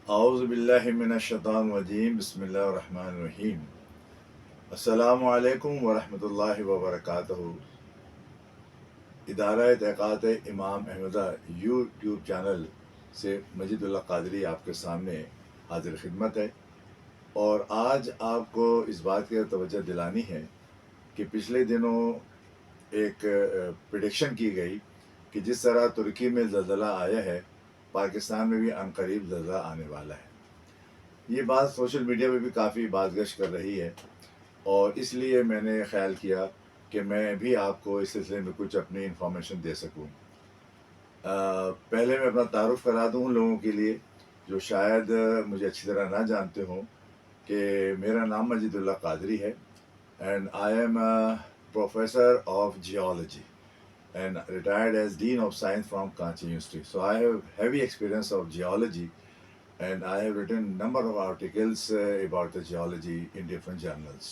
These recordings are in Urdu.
اعوذ باللہ من الشیطان الرجیم بسم اللہ الرحمن الرحیم السلام علیکم ورحمۃ اللہ وبرکاتہ۔ ادارہ تحقیقات امام احمدہ یوٹیوب چینل سے مجید اللہ قادری آپ کے سامنے حاضر خدمت ہے، اور آج آپ کو اس بات کی توجہ دلانی ہے کہ پچھلے دنوں ایک پریڈکشن کی گئی کہ جس طرح ترکی میں زلزلہ آیا ہے، پاکستان میں بھی عنقریب زلزلہ آنے والا ہے۔ یہ بات سوشل میڈیا پہ بھی کافی بات گشت کر رہی ہے، اور اس لیے میں نے خیال کیا کہ میں بھی آپ کو اس سلسلے میں کچھ اپنی انفارمیشن دے سکوں۔ پہلے میں اپنا تعارف کرا دوں ان لوگوں کے لیے جو شاید مجھے اچھی طرح نہ جانتے ہوں کہ میرا نام مجید اللہ قادری ہے، and I am professor of geology and retired as Dean of Science from Karachi University. So I have heavy experience of geology, and I have written a number of articles about the geology in different journals.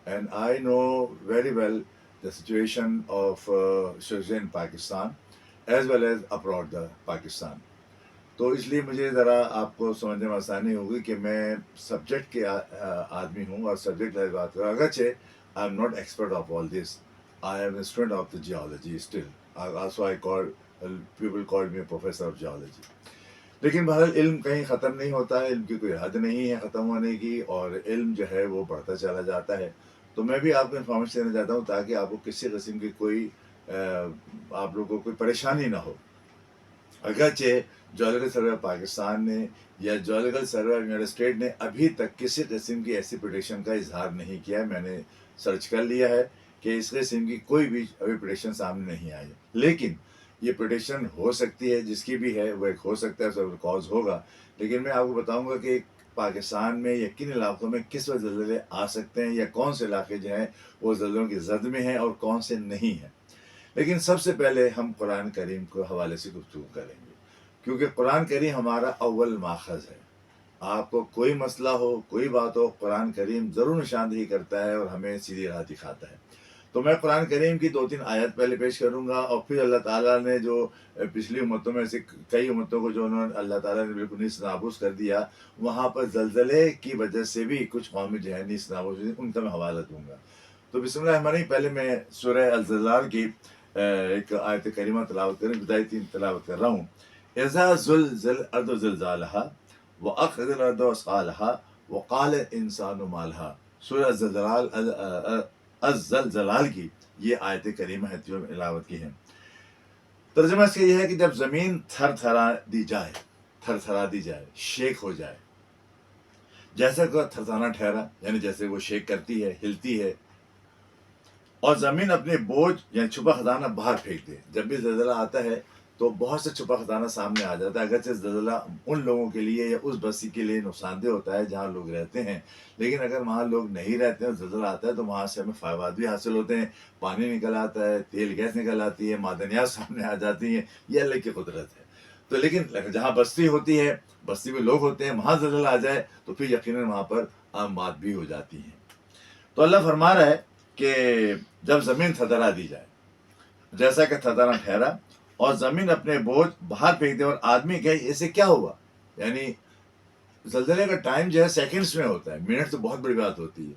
And I know very well the situation of in Pakistan as well as abroad the Pakistan. تو اس لیے مجھے ذرا آپ کو سمجھنے میں آسانی ہوگی کہ میں سبجیکٹ کے آدمی ہوں، اور سبجیکٹ کی بات کروں اگرچہ I am not expert of all this. I am a student of the geology still. Also I call people call me a professor of geology. لیکن بہرحال علم کہیں ختم نہیں ہوتا ہے، علم کی کوئی حد نہیں ہے ختم ہونے کی، اور علم جو ہے وہ بڑھتا چلا جاتا ہے. تو میں بھی آپ کو انفارمیشن دینا چاہتا ہوں تاکہ آپ کو کسی قسم کی کوئی آپ لوگوں کو کوئی پریشانی نہ ہو. اگرچہ جیولوجیکل سروے آف پاکستان نے یا geological survey of United state نے ابھی تک کسی قسم کی ایسی پریڈکشن کا اظہار نہیں کیا ہے. میں نے سرچ کر لیا ہے کہ اس قسم کی کوئی بھی ابھی پریڈکشن سامنے نہیں آئی، لیکن یہ پریڈکشن ہو سکتی ہے، جس کی بھی ہے وہ ایک ہو سکتا ہے سب کاز ہوگا. لیکن میں آپ کو بتاؤں گا کہ پاکستان میں یا کن علاقوں میں کس وقت زلزلے آ سکتے ہیں، یا کون سے علاقے جو ہیں وہ زلزلوں کی زد میں ہیں اور کون سے نہیں ہیں. لیکن سب سے پہلے ہم قرآن کریم کو حوالے سے گفتگو کریں گے، کیونکہ قرآن کریم ہمارا اول ماخذ ہے. آپ کو کوئی مسئلہ ہو، کوئی بات ہو، قرآن کریم ضرور نشاندہی کرتا ہے اور ہمیں سیدھی راہ دکھاتا ہے. تو میں قرآن کریم کی 2-3 آیت پہلے پیش کروں گا، اور پھر اللہ تعالیٰ نے جو پچھلی امتوں میں سے کئی امتوں کو جو انہوں نے اللہ تعالیٰ نے بالکل نیست نابود کر دیا، وہاں پر زلزلے کی وجہ سے بھی کچھ قومی جو ہے نیست نابود ہوئی، ان کا میں حوالہ دوں گا. تو بسم اللہ الرحمن الرحیم. پہلے میں سورہ الزلزال کی ایک آیت کریمہ تلاوت کریں، بدائی 3 تلاوت کر رہا ہوں. اذا زلزل الارض زلزالها واخرجت الارض اثقالها وقال الانسان ما لها. سورہ الزلزال کی یہ آیت کریمہ ہے جو تلاوت کی ہے. ترجمہ اس کا یہ ہے کہ جب زمین تھر تھرا دی جائے، شیک ہو جائے، جیسا کہ تھرسانا ٹھہرا یعنی جیسے وہ شیک کرتی ہے، ہلتی ہے، اور زمین اپنے بوجھ یعنی چھپا خزانہ باہر پھینک دے. جب بھی زلزلہ آتا ہے تو بہت سے چھپا خزانہ سامنے آ جاتا ہے. اگرچہ زلزلہ ان لوگوں کے لیے یا اس بستی کے لیے نقصان دہ ہوتا ہے جہاں لوگ رہتے ہیں، لیکن اگر وہاں لوگ نہیں رہتے ہیں، زلزلہ آتا ہے تو وہاں سے ہمیں فائدات بھی حاصل ہوتے ہیں. پانی نکل آتا ہے، تیل گیس نکل آتی ہے، معدنیات سامنے آ جاتی ہیں. یہ اللہ کی قدرت ہے. تو لیکن جہاں بستی ہوتی ہے، بستی میں لوگ ہوتے ہیں، وہاں زلزلہ آ جائے تو پھر یقیناً وہاں پر عام بات بھی ہو جاتی ہیں. تو اللہ فرما رہا ہے کہ جب زمین تھرتھرا دی جائے، جیسا کہ تھرتھرانا ٹھہرا، اور زمین اپنے بوجھ باہر پھینک دے، اور آدمی کہے اسے کیا ہوا. یعنی زلزلے کا ٹائم جو ہے سیکنڈز میں ہوتا ہے، منٹ تو بہت بڑی بات ہوتی ہے.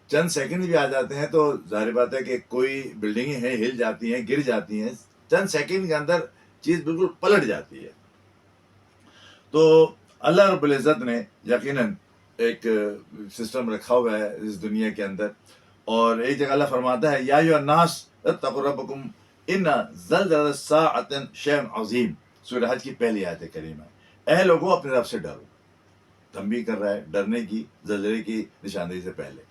چند سیکنڈ بھی آ جاتے ہیں تو ظاہر بات ہے کہ کوئی بلڈنگیں ہیں ہل جاتی ہیں، گر جاتی ہیں. چند سیکنڈ کے اندر چیز بالکل پلٹ جاتی ہے. تو اللہ رب العزت نے یقیناً ایک سسٹم رکھا ہوا ہے اس دنیا کے اندر. اور ایک جگہ اللہ فرماتا ہے یا ایھا الناس اتقوا ربکم ان زلزلۃ الساعۃ شیء عظیم. سورہ حج کی پہلی آیت کریمہ. اے لوگوں اپنے رب سے ڈرو. تنبیہ کر رہا ہے ڈرنے کی زلزلے کی نشاندہی سے پہلے.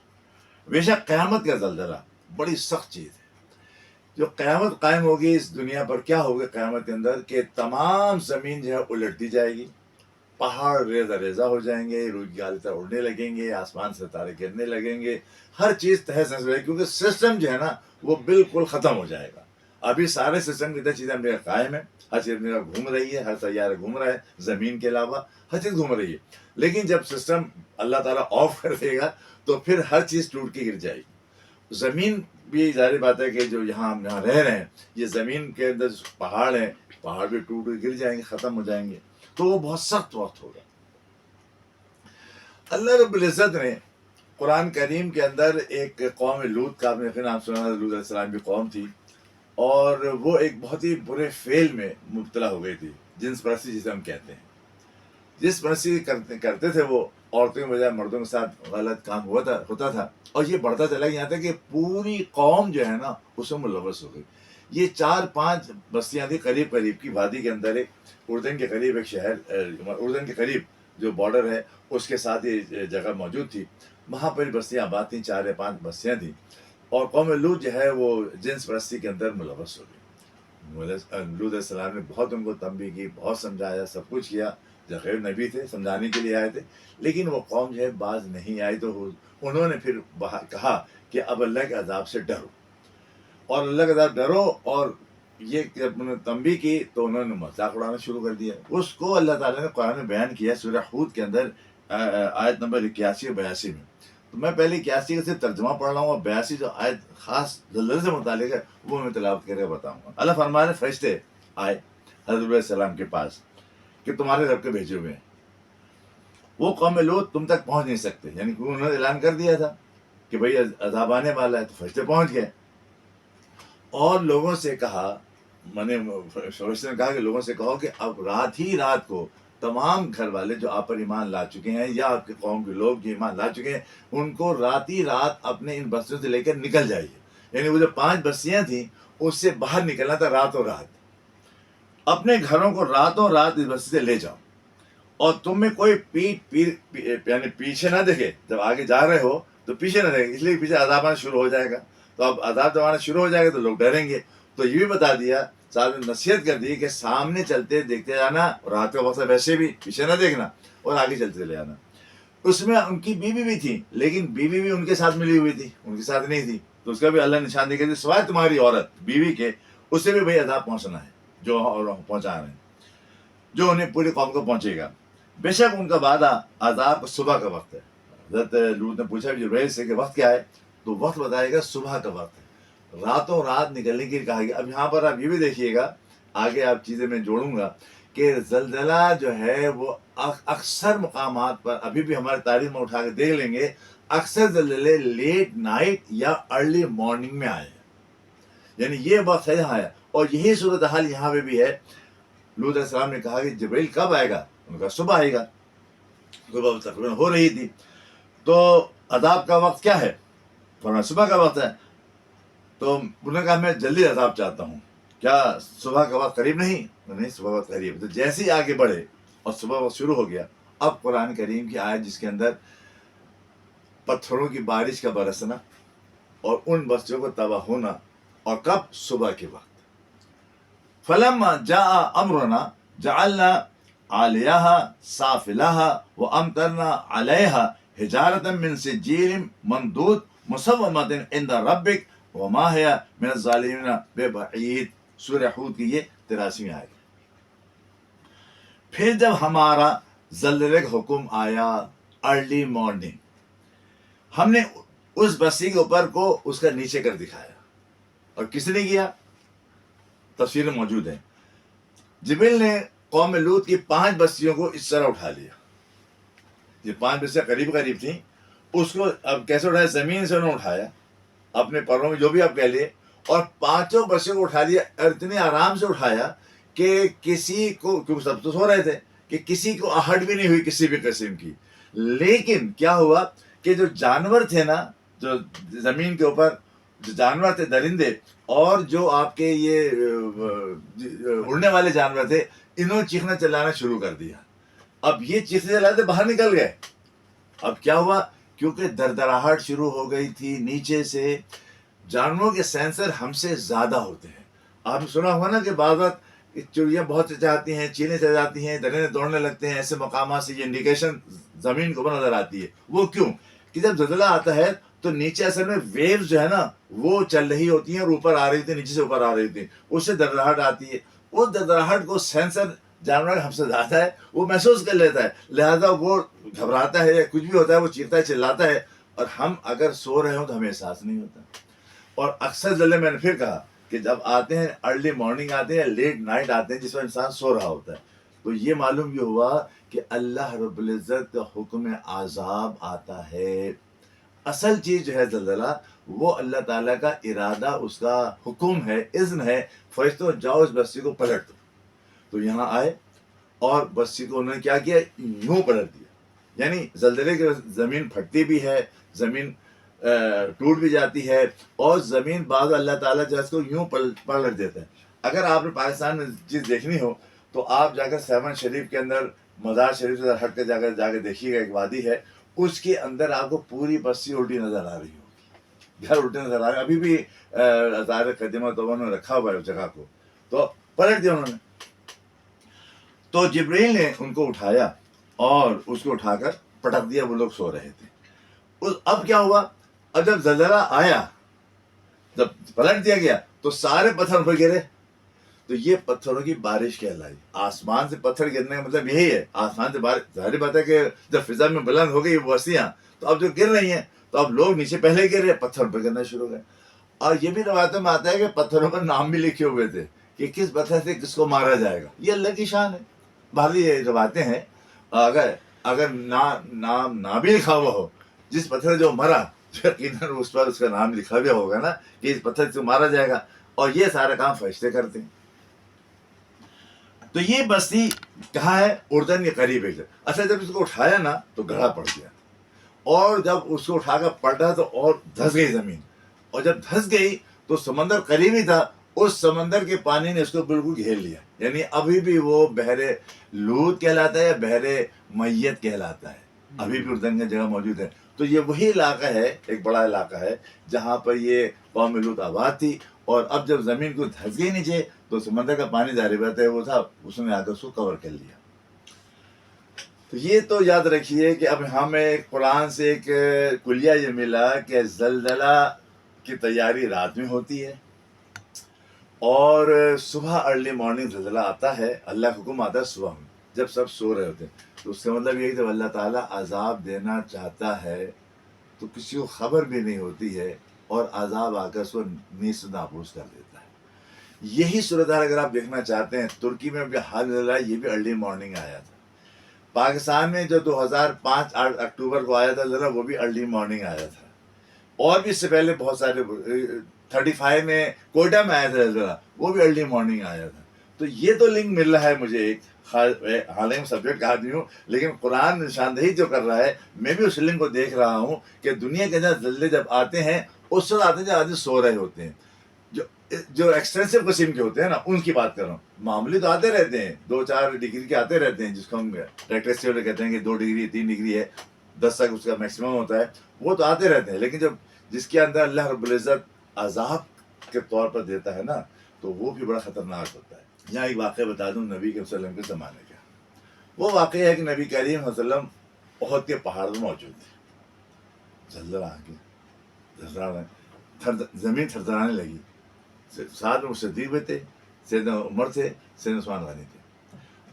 بے شک قیامت کا زلزلہ بڑی سخت چیز ہے. جو قیامت قائم ہوگی اس دنیا پر، کیا ہوگا قیامت کے اندر کہ تمام زمین جو ہے الٹتی جائے گی، پہاڑ ریزہ ریزہ ہو جائیں گے، روئی کی حالت اڑنے لگیں گے، آسمان سے ستارے گرنے لگیں گے، ہر چیز تہس نہس ہو جائے گی، کیونکہ سسٹم جو ہے نا وہ بالکل ختم ہو جائے گا. ابھی سارے سسٹم کی چیزیں اپنی جگہ قائم ہیں، ہر چیز اپنی جگہ گھوم رہی ہے، ہر سیارہ گھوم رہا ہے، زمین کے علاوہ ہر چیز گھوم رہی ہے. لیکن جب سسٹم اللہ تعالیٰ آف کر دے گا تو پھر ہر چیز ٹوٹ کے گر جائے گی. زمین بھی ظاہر بات ہے کہ جو یہاں ہم رہ رہے ہیں، یہ زمین کے اندر پہاڑ ہیں، پہاڑ بھی ٹوٹ کے گر جائیں گے، ختم ہو جائیں گے. تو وہ بہت سخت وقت ہوگا. اللہ رب العزت نے قرآن کریم کے اندر ایک قوم لوط کا، آپ نے یقیناً سنا، لوط علیہ السلام کی قوم تھی، اور وہ ایک بہت ہی برے فعل میں مبتلا ہو گئی تھی، جنس پرستی جسے ہم کہتے ہیں. جس پرستی کرتے تھے وہ، عورتوں کے بجائے مردوں کے ساتھ غلط کام ہوتا تھا، اور یہ بڑھتا چلا گیا تھا کہ پوری قوم جو ہے نا اس میں ملوث ہو گئی. یہ 4-5 بستیاں تھیں قریب قریب کی وادی کے اندر. ایک اردن کے قریب ایک شہر، اردن کے قریب جو بارڈر ہے اس کے ساتھ یہ جگہ موجود تھی. وہاں پر بستیاں آباد تھیں، 4 یا 5 بستیاں تھیں، اور قوم لوط جو ہے وہ جنس پرستی کے اندر ملوث ہو گئی. لوط علیہ السلام نے بہت ان کو تنبیہ کی، بہت سمجھایا، سب کچھ کیا. جو غیر نبی تھے سمجھانے کے لیے آئے تھے، لیکن وہ قوم جو ہے باز نہیں آئی. تو انہوں نے پھر کہا کہ اب اللہ کے عذاب سے ڈرو، اور اللہ کے عذاب ڈرو. اور یہ تنبیہ کی تو انہوں نے مذاق اڑانا شروع کر دیا. اس کو اللہ تعالیٰ نے قرآن میں بیان کیا سورہ ہود کے اندر آیت نمبر 81 اور 82 میں. تو میں پہلے 81 کا صرف ترجمہ پڑھ رہا ہوں، اور 82 جو آیت خاص زلزلے سے متعلق ہے وہ میں تلاوت کر کے بتاؤں گا. اللہ فرما رہے فرشتے آئے حضرت علیہ السلام کے پاس کہ تمہارے رب کے بھیجے ہوئے ہیں. وہ قوم لوط تم تک پہنچ نہیں سکتے، یعنی کہ انہوں نے اعلان کر دیا تھا کہ بھئی عذاب آنے والا ہے. تو فرشتے پہنچ گئے اور لوگوں سے کہا، فرشتے نے کہا کہ لوگوں سے کہو کہ اب رات ہی رات کو تمام گھر والے جو آپ پر ایمان لا چکے ہیں، یا آپ کے قوم کے لوگ جو ایمان لا چکے ہیں، ان کو رات ہی رات اپنے ان بستیوں سے لے کر نکل جائیے. یعنی وہ جو 5 بستیاں تھیں اس سے باہر نکلنا تھا راتوں رات. اپنے گھروں کو راتوں رات اس بستی سے لے جاؤ، اور تم میں کوئی یعنی پیچھے نہ دیکھے. جب آگے جا رہے ہو تو پیچھے نہ دیکھے، اس لیے پیچھے عذاب آنا شروع ہو جائے گا. تو اب عذاب جب آنا شروع ہو جائے گا تو لوگ ڈریں گے. تو یہ بھی بتا دیا، ساتھ میں نصیحت کر دی کہ سامنے چلتے دیکھتے جانا، رات کا وقت ویسے بھی پیچھے نہ دیکھنا، اور آگے چلتے چلے جانا. اس میں ان کی بیوی بھی تھی، لیکن بیوی بھی ان کے ساتھ ملی ہوئی تھی، ان کے ساتھ نہیں تھی. تو اس کا بھی اللہ نشان دے کے سوائے تمہاری عورت بیوی کے، اسے بھی بھائی عذاب پہنچنا ہے جو پہنچا رہے ہیں، جو انہیں پوری قوم کو پہنچے گا. بے شک ان کا وعدہ عذاب صبح کا وقت ہے. حضرت لوط نے پوچھا جبریل سے کہ وقت کیا ہے؟ تو وقت بتائے گا صبح کا وقت ہے. راتوں رات نکلنے کے لیے کہا گیا. اب یہاں پر آپ یہ بھی دیکھیے گا، آگے آپ چیزیں میں جوڑوں گا کہ زلزلہ جو ہے وہ اکثر مقامات پر، ابھی بھی ہمارے تاریخ میں اٹھا کے دیکھ لیں گے، اکثر زلزلے لیٹ نائٹ یا ارلی مارننگ میں آئے ہیں. یعنی یہ وقت ہے یہاں ہے، اور یہی صورتحال یہاں پہ بھی ہے. لوط علیہ السلام نے کہا کہ جبریل کب آئے گا؟ ان کا صبح آئے گا. صبح تقریباً ہو رہی تھی. تو عذاب کا وقت کیا ہے؟ فرمایا صبح کا وقت ہے. تو انہوں نے کہا میں جلدی عذاب چاہتا ہوں، کیا صبح کا وقت قریب نہیں؟ نہیں، صبح وقت قریب. تو جیسے ہی آگے بڑھے اور صبح وقت شروع ہو گیا، اب قرآن کریم کی آیت جس کے اندر پتھروں کی بارش کا برسنا اور ان بستیوں کو تباہ ہونا، اور کب؟ صبح کے وقت. فلما جاء امرنا جعلنا عاليها سافلها وامطرنا عليها حجارة من سجيل منضود مسومة عند ربك وما هي من الظالمين ببعید. سورہ ہود کی یہ 83ویں آیت. پھر جب ہمارا زلزلے کا حکم آیا ارلی مارننگ، ہم نے اس بستی کے اوپر کو اس کا نیچے کر دکھایا. اور کس نے کیا؟ تفسیر موجود ہے. جبریل نے قوم لوط کی 5 بستیوں کو اس طرح اٹھا لیا. یہ 5 بستیاں قریب قریب تھیں، اس کو اب کیسے اٹھایا؟ زمین سے انہوں نے اٹھایا اپنے پروں میں، جو بھی آپ کہہ لیے، اور 5 بستیوں کو اٹھا لیا. اتنے آرام سے اٹھایا کہ کسی کو، کیونکہ سب تو سو رہے تھے، کہ کسی کو آہٹ بھی نہیں ہوئی کسی بھی قسم کی. لیکن کیا ہوا کہ جو جانور تھے نا، جو زمین کے اوپر جو جانور تھے، درندے، اور جو آپ کے یہ اڑنے والے جانور تھے، انہوں نے چیخنا چلانا شروع کر دیا. اب یہ چیخنے چلاتے باہر نکل گئے. اب کیا ہوا؟ کیونکہ دردراہٹ شروع ہو گئی تھی نیچے سے. جانوروں کے سینسر ہم سے زیادہ ہوتے ہیں. آپ نے سنا ہوگا نا کہ بعض وقت چڑیاں بہت چہچہاتی ہیں، چیلیں چل جاتی ہیں، درندے دوڑنے لگتے ہیں. ایسے مقامات سے یہ انڈیکیشن زمین کو نظر آتی ہے. وہ کیوں کہ جب زلزلہ آتا ہے تو نیچے اصل میں ویوز جو ہے نا وہ چل رہی ہوتی ہیں اور اوپر آ رہی تھی، نیچے سے اوپر آ رہی تھی. اس سے دردراہٹ آتی ہے. اس دردراہٹ کو سینسر جانور ہم سے زیادہ ہے، وہ محسوس کر لیتا ہے. لہذا وہ گھبراتا ہے یا کچھ بھی ہوتا ہے، وہ چیختا ہے، چلاتا ہے. اور ہم اگر سو رہے ہوں تو ہمیں احساس نہیں ہوتا. اور اکثر زلزلے میں نے پھر کہا کہ جب آتے ہیں ارلی مارننگ آتے ہیں، لیٹ نائٹ آتے ہیں، جس میں انسان سو رہا ہوتا ہے. تو یہ معلوم یہ ہوا کہ اللہ رب العزت کا حکم عذاب آتا ہے. اصل چیز جو ہے زلزلہ وہ اللہ تعالیٰ کا ارادہ، اس کا حکم ہے، اذن ہے، فرشتوں جاؤ اس بستی کو پلٹ دو. تو یہاں آئے اور بستی کو انہوں نے کیا کیا، یوں پلٹ دیا. یعنی زلزلے کے زمین پھٹتی بھی ہے، زمین ٹوٹ بھی جاتی ہے، اور زمین بعض اللہ تعالیٰ جو ہے اس کو یوں پلٹ دیتا ہے. اگر آپ نے پاکستان میں چیز دیکھنی ہو تو آپ جا کر سیون شریف کے اندر، مزار شریف سے ہٹ کے جا کے دیکھیے گا، ایک وادی ہے، اس کے اندر آپ کو پوری بستی الٹی نظر آ رہی ہوگی، گھر الٹے نظر آ رہے ہیں. ابھی بھی ہزار قدیمہ تو نے رکھا ہوا ہے اس جگہ کو، تو پلٹ دیا انہوں نے. تو جبرائیل نے ان کو اٹھایا اور اس کو اٹھا کر پٹک دیا. وہ لوگ سو رہے تھے. اب کیا ہوا، اب جب زلزلہ آیا، جب پلٹ دیا گیا تو سارے پتھر پر گرے. تو یہ پتھروں کی بارش کہلائی. آسمان سے پتھر گرنے کا مطلب یہی ہے، آسمان سے بارش. ظاہر بات ہے کہ جب فضا میں بلند ہو گئی بستیاں، تو اب جو گر رہی ہیں تو اب لوگ نیچے پہلے گر رہے، پتھر پر گرنا شروع ہو گئے. اور یہ بھی روایتوں میں آتا ہے کہ پتھروں پر نام بھی لکھے ہوئے تھے کہ کس پتھر سے کس کو مارا جائے گا. یہ اللہ کی شان ہے. باہر یہ روایتیں ہیں. اگر نام نہ بھی لکھا ہوا ہو، جس پتھر جو مرا یقیناً اس پر اس کا نام لکھا ہوا ہوگا نا کہ اس پتھر سے مارا جائے گا. اور یہ سارا کام فرشتے کرتے ہیں. تو یہ بستی کہاں ہے، اردن کے قریب ہے. اچھا جب اس کو اٹھایا نا تو گڑھا پڑ گیا، اور جب اس کو اٹھا کر پلٹا تو اور دھس گئی زمین. اور جب دھس گئی تو سمندر قریب ہی تھا، اس سمندر کے پانی نے اس کو بالکل گھیر لیا. یعنی ابھی بھی وہ بحر لوط کہلاتا ہے یا بحر میت کہلاتا ہے، ابھی بھی اردن کی جگہ موجود ہے. تو یہ وہی علاقہ ہے، ایک بڑا علاقہ ہے جہاں پر یہ قوم لوط آباد تھی. اور اب جب زمین کو دھس گئی نیچے تو سمندر کا پانی ظاہر بات ہے وہ تھا، اس نے آ کر اس کو کور کر لیا. تو یہ تو یاد رکھیے کہ اب ہمیں قرآن سے ایک کلیہ یہ ملا کہ زلزلہ کی تیاری رات میں ہوتی ہے، اور صبح ارلی مارننگ زلزلہ آتا ہے. اللہ کا حکم آتا ہے صبح میں جب سب سو رہے ہوتے ہیں. تو اس کا مطلب یہ ہے کہ جب اللہ تعالیٰ عذاب دینا چاہتا ہے تو کسی کو خبر بھی نہیں ہوتی ہے، اور عذاب آ کر اس کو نیست نابود کر دیتا ہے. یہی صورتحال اگر آپ دیکھنا چاہتے ہیں، ترکی میں بھی حال زلزلہ یہ بھی ارلی مارننگ آیا تھا. پاکستان میں جو 2005 اکتوبر کو آیا تھا زلزلہ، وہ بھی ارلی مارننگ آیا تھا. اور بھی اس سے پہلے بہت سارے 35 میں کوئٹہ میں آیا تھا زلزلہ، وہ بھی ارلی مارننگ آیا تھا. تو یہ تو لنک مل رہا ہے مجھے ایک، حالانکہ سبجیکٹ کا آدمی ہوں، لیکن قرآن نشاندہی جو کر رہا ہے میں بھی اس لنک کو دیکھ رہا ہوں کہ دنیا کے اندر زلزلے جب آتے ہیں اس وقت آتے ہیں جب آدمی سو رہے ہوتے ہیں. جو ایکسٹینسو قسم کے ہوتے ہیں نا ان کی بات کر رہا ہوں. معمولی تو آتے رہتے ہیں، 2-4 ڈگری کے آتے رہتے ہیں، جس کو ہم ریکٹر کہتے ہیں کہ 2 ڈگری 3 ڈگری ہے، 10 تک اس کا میکسیمم ہوتا ہے، وہ تو آتے رہتے ہیں. لیکن جس کے اندر اللہ رب العزت عذاب کے طور پر دیتا ہے نا، تو وہ بھی بڑا خطرناک ہوتا ہے. یہاں ایک واقعہ بتا دوں نبی کے وسلم کے زمانے کا. وہ واقعہ ہے کہ نبی کریم صلی اللہ علیہ وسلم احد کے پہاڑ میں موجود تھے. زلزلہ آ کے زمین تھرتھرانے لگی. ساتھ میں صدیق بھی تھے، سیدنا عمر تھے، سیدنا عثمان غنی تھے.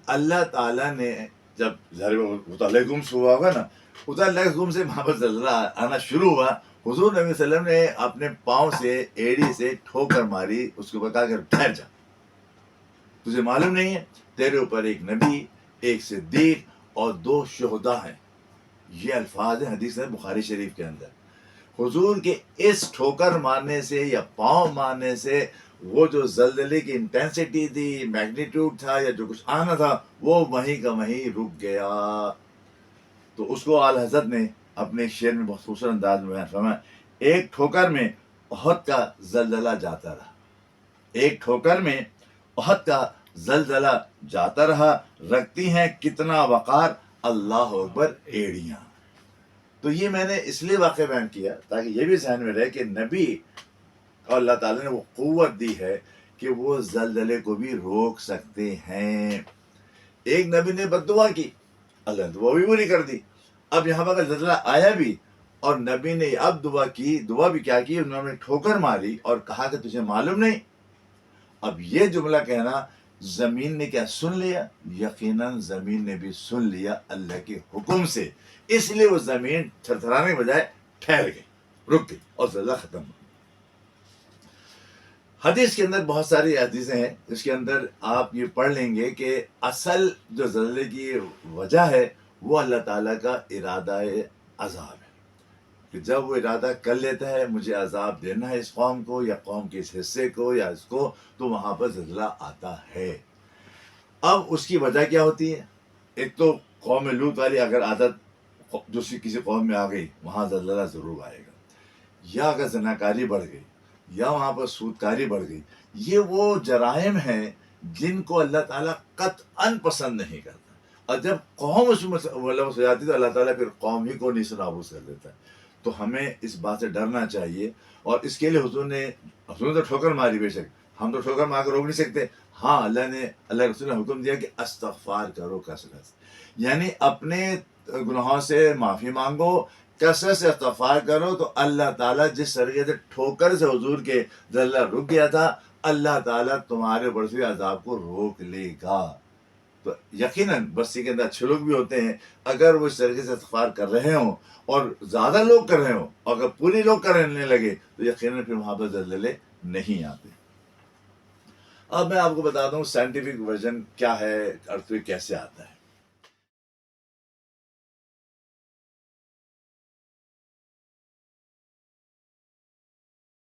اللہ تعالیٰ نے جب علیکم سے ہوا ہوگا نا، علیکم سے وہاں پر زلزلہ آنا شروع ہوا. حضور نبی صلی اللہ علیہ وسلم نے اپنے پاؤں سے ایڑی سے ٹھوکر ماری، اس کو بتا کر ٹھہر جا، تجھے معلوم نہیں ہے تیرے اوپر ایک نبی، ایک صدیق اور 2 شہداء ہیں. یہ الفاظ ہیں حدیث ہے بخاری شریف کے اندر. حضور کے اس ٹھوکر مارنے سے یا پاؤں مارنے سے وہ جو زلزلے کی انٹینسٹی تھی، میگنیٹیوڈ تھا یا جو کچھ آنا تھا، وہ وہیں کا وہیں رک گیا. تو اس کو اعلیٰ حضرت نے اپنے شعر میں بہت خوبصورت انداز میں بیان فرمایا، ایک ٹھوکر میں احد کا زلزلہ جاتا رہا. ایک ٹھوکر میں احد کا زلزلہ جاتا رہا، رکھتی ہیں کتنا وقار اللہ اکبر ایڑیاں. تو یہ میں نے اس لیے واقعہ بیان کیا تاکہ یہ بھی ذہن میں رہے کہ نبی اور اللہ تعالیٰ نے وہ قوت دی ہے کہ وہ زلزلے کو بھی روک سکتے ہیں. ایک نبی نے بد دعا کی، اللہ نے دعا بھی پوری کر دی. اب یہاں پر زلزلہ آیا بھی اور نبی نے اب دعا بھی کیا کی، انہوں نے ٹھوکر ماری اور کہا کہ تجھے معلوم نہیں. اب یہ جملہ کہنا، زمین نے کیا سن لیا؟ یقیناً زمین نے بھی سن لیا اللہ کے حکم سے. اس لیے وہ زمین تھرتھرانے کے بجائے ٹھہر گئی، رک گئی اور زلزلہ ختم ہو. حدیث کے اندر بہت ساری حدیثیں ہیں، اس کے اندر آپ یہ پڑھ لیں گے کہ اصل جو زلزلے کی وجہ ہے وہ اللہ تعالیٰ کا ارادہ عذاب ہے، کہ جب وہ ارادہ کر لیتا ہے مجھے عذاب دینا ہے اس قوم کو یا قوم کے اس حصے کو یا اس کو، تو وہاں پر زلزلہ آتا ہے۔ اب اس کی وجہ کیا ہوتی ہے؟ ایک تو قوم لوط والی اگر عادت دوسری کسی قوم میں آ گئی وہاں زلزلہ ضرور آئے گا، یا اگر زناکاری بڑھ گئی یا وہاں پر سودکاری بڑھ گئی، یہ وہ جرائم ہیں جن کو اللہ تعالیٰ قطعاً پسند نہیں کرتا، اور جب قوم اس میں ملوث ہو جاتی ہے تو اللہ تعالیٰ پھر قوم ہی کو نیست و نابود کر دیتا ہے۔ تو ہمیں اس بات سے ڈرنا چاہیے، اور اس کے لیے حضور نے تو ٹھوکر ماری، بے شک ہم تو ٹھوکر مار کے روک نہیں سکتے، ہاں اللہ رسول نے حکم دیا کہ استغفار کرو کثرت سے، یعنی اپنے گناہوں سے معافی مانگو، کثرت سے استغفار کرو، تو اللہ تعالیٰ جس طریقے سے ٹھوکر سے حضور کے زلزلہ رک گیا تھا، اللہ تعالیٰ تمہارے برسوی عذاب کو روک لے گا۔ تو یقیناً بستی کے اندر اچھے لوگ بھی ہوتے ہیں، اگر وہ اس طریقے سے استغفار کر رہے ہوں اور زیادہ لوگ کر رہے ہوں، اور اگر پوری لوگ کرنے لگے تو یقیناً پھر وہاں پر زلزلے نہیں آتے۔ اب میں آپ کو بتا دوں سائنٹیفک ورژن کیا ہے، ارتھ کویک کیسے آتا ہے۔